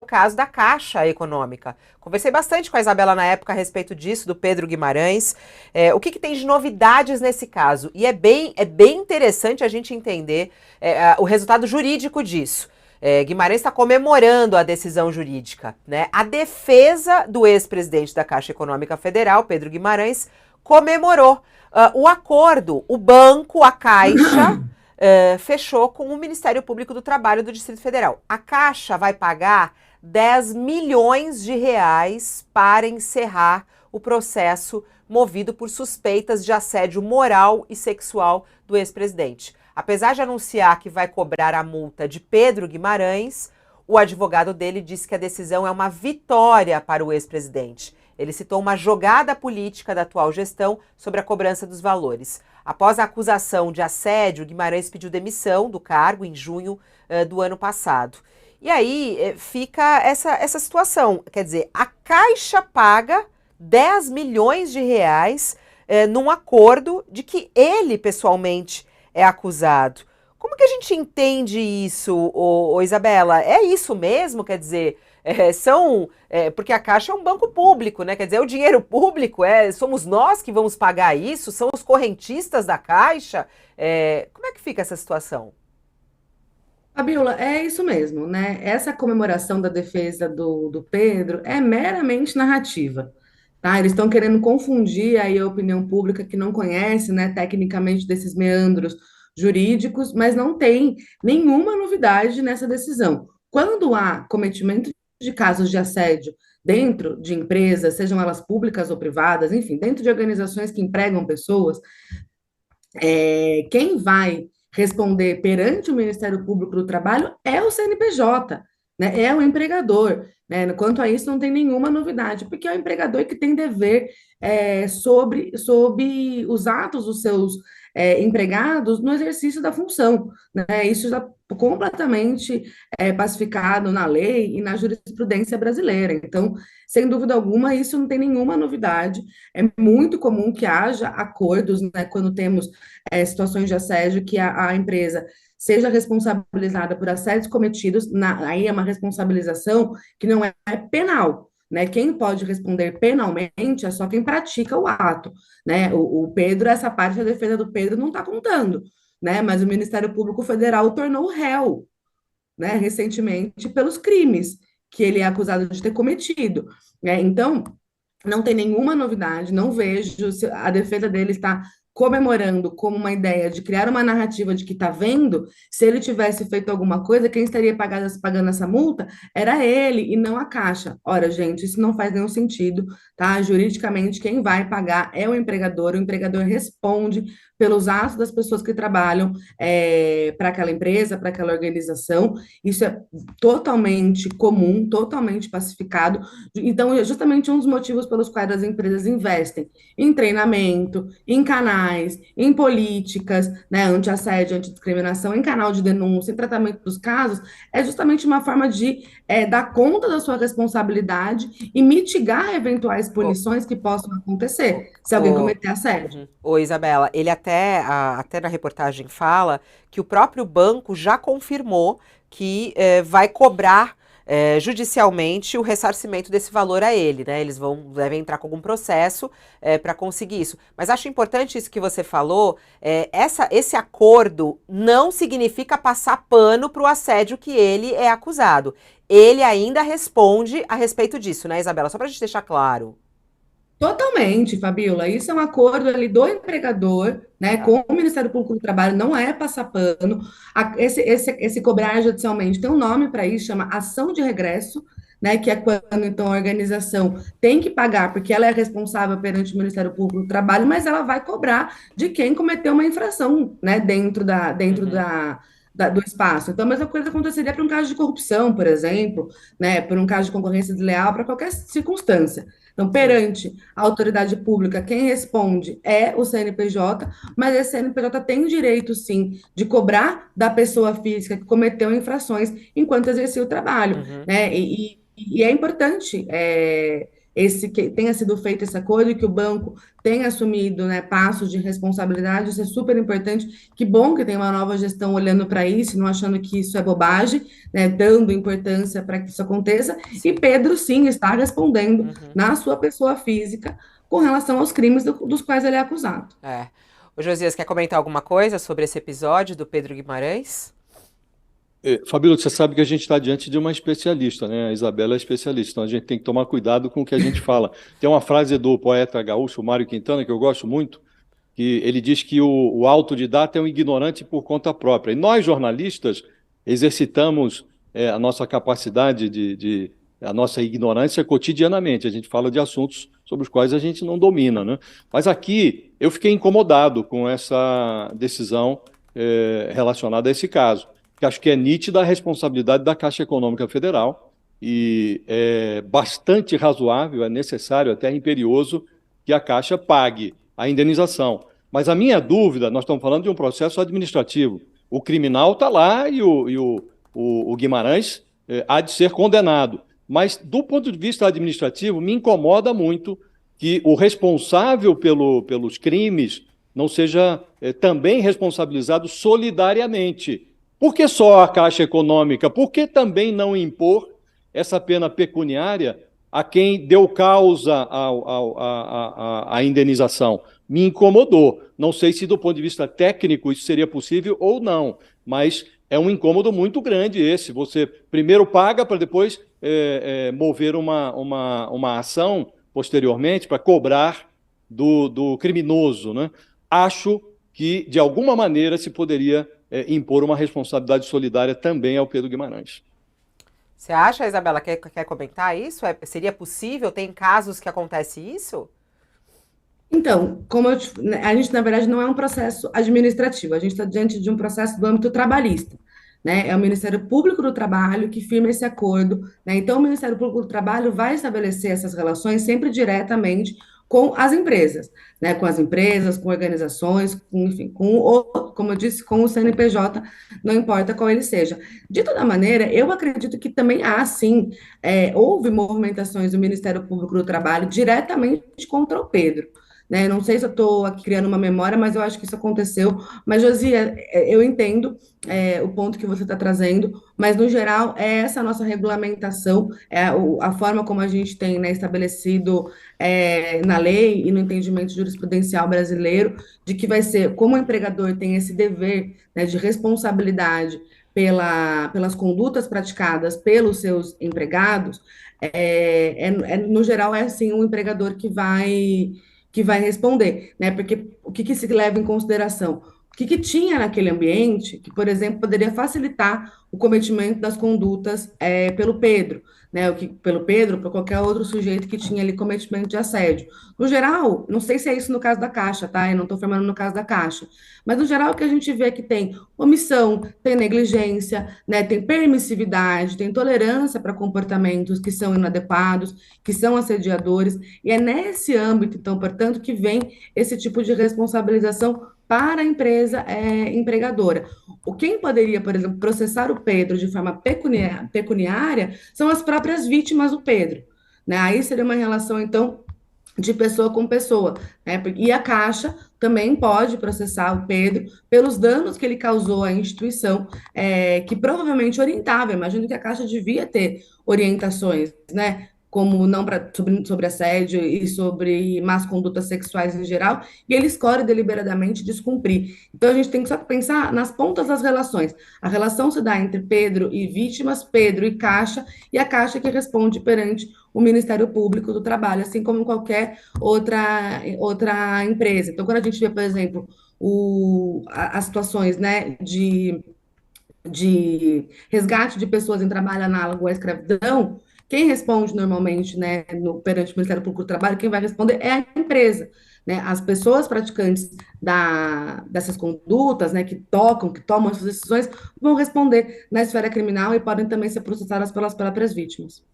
caso da Caixa Econômica. Conversei bastante com a Isabela na época a respeito disso, do Pedro Guimarães. O que tem de novidades nesse caso? E é bem interessante a gente entender o resultado jurídico disso. Guimarães está comemorando a decisão jurídica, né? A defesa do ex-presidente da Caixa Econômica Federal, Pedro Guimarães, comemorou o acordo. O banco, a Caixa, fechou com o Ministério Público do Trabalho do Distrito Federal. A Caixa vai pagar 10 milhões de reais para encerrar o processo movido por suspeitas de assédio moral e sexual do ex-presidente. Apesar de anunciar que vai cobrar a multa de Pedro Guimarães, o advogado dele disse que a decisão é uma vitória para o ex-presidente. Ele citou uma jogada política da atual gestão sobre a cobrança dos valores. Após a acusação de assédio, Guimarães pediu demissão do cargo em junho do ano passado. E aí fica essa situação. Quer dizer, a Caixa paga 10 milhões de reais num acordo de que ele pessoalmente é acusado. Como que a gente entende isso, Isabela? É isso mesmo? Quer dizer, porque a Caixa é um banco público, né? Quer dizer, é o dinheiro público, somos nós que vamos pagar isso, são os correntistas da Caixa. Como é que fica essa situação? Fabiola, é isso mesmo, né? Essa comemoração da defesa do Pedro é meramente narrativa, tá? Eles estão querendo confundir aí a opinião pública que não conhece, né, tecnicamente desses meandros jurídicos, mas não tem nenhuma novidade nessa decisão. Quando há cometimento de casos de assédio dentro de empresas, sejam elas públicas ou privadas, enfim, dentro de organizações que empregam pessoas, quem vai responder perante o Ministério Público do Trabalho é o CNPJ, né? É o empregador. Né? Quanto a isso, não tem nenhuma novidade, porque é o empregador que tem dever sobre os atos dos seus empregados no exercício da função. Né? Isso já completamente pacificado na lei e na jurisprudência brasileira. Então, sem dúvida alguma, isso não tem nenhuma novidade. É muito comum que haja acordos, né, quando temos situações de assédio, que a empresa seja responsabilizada por assédios cometidos, aí é uma responsabilização que não é penal. Né? Quem pode responder penalmente é só quem pratica o ato. Né? O Pedro, essa parte da defesa do Pedro não está contando, né? Mas o Ministério Público Federal o tornou réu, né, recentemente pelos crimes que ele é acusado de ter cometido. Né? Então, não tem nenhuma novidade, não vejo se a defesa dele está comemorando como uma ideia de criar uma narrativa de que está vendo, se ele tivesse feito alguma coisa, quem estaria pagando essa multa era ele e não a Caixa. Ora, gente, isso não faz nenhum sentido, tá? Juridicamente, quem vai pagar é o empregador responde pelos atos das pessoas que trabalham para aquela empresa, para aquela organização. Isso é totalmente comum, totalmente pacificado. Então, é justamente um dos motivos pelos quais as empresas investem em treinamento, em canais, em políticas, né, anti-assédio, antidiscriminação, em canal de denúncia, em tratamento dos casos, é justamente uma forma de dar conta da sua responsabilidade e mitigar eventuais punições que possam acontecer se alguém Ô, cometer assédio. uhum. Ô, Isabela, ele até na reportagem fala que o próprio banco já confirmou que vai cobrar judicialmente o ressarcimento desse valor a ele, né? Eles devem entrar com algum processo para conseguir isso. Mas acho importante isso que você falou. Esse acordo não significa passar pano para o assédio que ele é acusado. Ele ainda responde a respeito disso, né, Isabela? Só para a gente deixar claro. Totalmente, Fabiola. Isso é um acordo ali do empregador, né, Tá. com o Ministério Público do Trabalho, não é passar pano. Esse cobrar judicialmente tem um nome para isso, chama ação de regresso, né, que é quando então a organização tem que pagar, porque ela é responsável perante o Ministério Público do Trabalho, mas ela vai cobrar de quem cometeu uma infração, né, Uhum. do espaço. Então, a mesma coisa aconteceria para um caso de corrupção, por exemplo, né, por um caso de concorrência desleal, para qualquer circunstância. Então, Sim. perante a autoridade pública, quem responde é o CNPJ, mas esse CNPJ tem o direito, sim, de cobrar da pessoa física que cometeu infrações enquanto exercia o trabalho, Uhum. né? E é importante que tenha sido feito esse acordo e que o banco tenha assumido, né, passos de responsabilidade. Isso é super importante. Que bom que tem uma nova gestão olhando para isso, não achando que isso é bobagem, né, dando importância para que isso aconteça. E Sim. Pedro, sim, está respondendo Uhum. na sua pessoa física com relação aos crimes dos quais ele é acusado. É. O Josias, quer comentar alguma coisa sobre esse episódio do Pedro Guimarães? Fabíola, você sabe que a gente está diante de uma especialista, né? A Isabela é especialista, então a gente tem que tomar cuidado com o que a gente fala. Tem uma frase do poeta gaúcho, Mário Quintana, que eu gosto muito, que ele diz que o autodidata é um ignorante por conta própria. E nós, jornalistas, exercitamos a nossa capacidade a nossa ignorância cotidianamente. A gente fala de assuntos sobre os quais a gente não domina, né? Mas aqui eu fiquei incomodado com essa decisão relacionada a esse caso, que acho que é nítida a responsabilidade da Caixa Econômica Federal e é bastante razoável, é necessário, até imperioso, que a Caixa pague a indenização. Mas a minha dúvida, nós estamos falando de um processo administrativo. O criminal está lá e o Guimarães há de ser condenado. Mas, do ponto de vista administrativo, me incomoda muito que o responsável pelos crimes não seja também responsabilizado solidariamente. Por que só a Caixa Econômica? Por que também não impor essa pena pecuniária a quem deu causa à indenização? Me incomodou. Não sei se do ponto de vista técnico isso seria possível ou não, mas é um incômodo muito grande esse. Você primeiro paga para depois mover uma ação posteriormente para cobrar do criminoso, né? Acho que, de alguma maneira, se poderia impor uma responsabilidade solidária também ao Pedro Guimarães. Você acha, Isabela, quer comentar isso? Seria possível? Tem casos que acontece isso? Então, a gente, na verdade, não é um processo administrativo, a gente está diante de um processo do âmbito trabalhista, né? É o Ministério Público do Trabalho que firma esse acordo, né? Então, o Ministério Público do Trabalho vai estabelecer essas relações sempre diretamente com as empresas, né? Com as empresas, com organizações, enfim, como eu disse, com o CNPJ, não importa qual ele seja. De toda maneira, eu acredito que também há, sim, houve movimentações do Ministério Público do Trabalho diretamente contra o Pedro, né? Não sei se eu estou aqui criando uma memória, mas eu acho que isso aconteceu. Mas, Josia, eu entendo o ponto que você está trazendo, mas, no geral, é essa a nossa regulamentação, a forma como a gente tem, né, estabelecido na lei e no entendimento jurisprudencial brasileiro, de que vai ser, como o empregador tem esse dever, né, de responsabilidade pelas condutas praticadas pelos seus empregados, no geral, é assim o empregador que vai responder, né? Porque o que se leva em consideração? O que tinha naquele ambiente que, por exemplo, poderia facilitar o cometimento das condutas pelo Pedro, né? Pelo Pedro, por qualquer outro sujeito que tinha ali cometimento de assédio. No geral, não sei se é isso no caso da Caixa, tá? Eu não estou afirmando no caso da Caixa, mas no geral o que a gente vê é que tem omissão, tem negligência, né? Tem permissividade, tem tolerância para comportamentos que são inadequados, que são assediadores, e é nesse âmbito, então, portanto, que vem esse tipo de responsabilização para a empresa empregadora. Quem poderia, por exemplo, processar o Pedro de forma pecuniária são as próprias vítimas do Pedro, né? Aí seria uma relação, então, de pessoa com pessoa, né? E a Caixa também pode processar o Pedro pelos danos que ele causou à instituição, que provavelmente orientava. Imagino que a Caixa devia ter orientações, né? Como não sobre assédio e sobre más condutas sexuais em geral, e ele escolhe deliberadamente descumprir. Então a gente tem que só pensar nas pontas das relações. A relação se dá entre Pedro e vítimas, Pedro e Caixa, e a Caixa que responde perante o Ministério Público do Trabalho, assim como qualquer outra empresa. Então, quando a gente vê, por exemplo, as situações, né, de resgate de pessoas em trabalho análogo à escravidão, quem responde normalmente, né, perante o Ministério Público do Trabalho, quem vai responder é a empresa, né? As pessoas praticantes dessas condutas, né, que tomam essas decisões, vão responder na esfera criminal e podem também ser processadas pelas próprias vítimas.